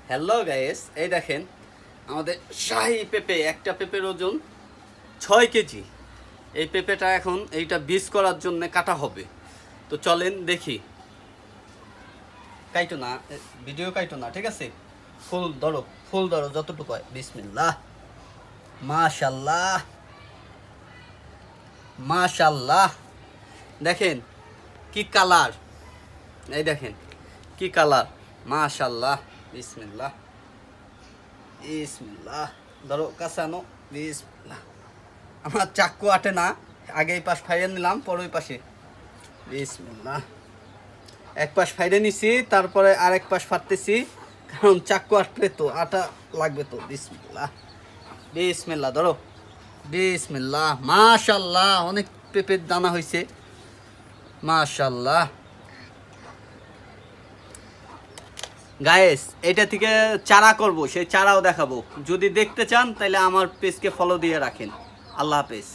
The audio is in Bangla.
হ্যালো গাইস, এই দেখেন আমাদের শাহী পেঁপে। একটা পেঁপের ওজন 6 কেজি। এই পেঁপেটা এখন এইটা বীজ করার জন্য কাটা হবে। তো চলেন দেখি। কাইটো না, ভিডিও কাইটো না, ঠিক আছে? ফুল ধরো যতটুকু হয়। বিসমিল্লাহ। মাশাল্লাহ মাশাল্লাহ, দেখেন কি কালার। এই দেখেন কি কালার, মাশাল্লাহ। বিসমিল্লাহ বিসমিল্লাহ। ধরো কাছে আনো। বিসমিল্লাহ। আমার চাক্কু আটে না, আগে এই পাশ ফাইরে নিলাম, পরে ওই পাশে। বিসমিল্লাহ। এক পাশ ফাইরে নিছি, তারপরে আরেক পাশ ফাটতেছি, কারণ চাক্কু আটলে তো আটা লাগবে তো। বিসমিল্লাহ বিসমিল্লাহ। ধরো। বিসমিল্লাহ। মাশাল্লাহ, অনেক পেঁপের দানা হয়েছে। মাশাল্লাহ গায়েস, এটা থেকে চারা করব, সেই চারাও দেখাবো। যদি দেখতে চান তাহলে আমার পেজকে ফলো দিয়ে রাখেন। আল্লাহ হাফেজ।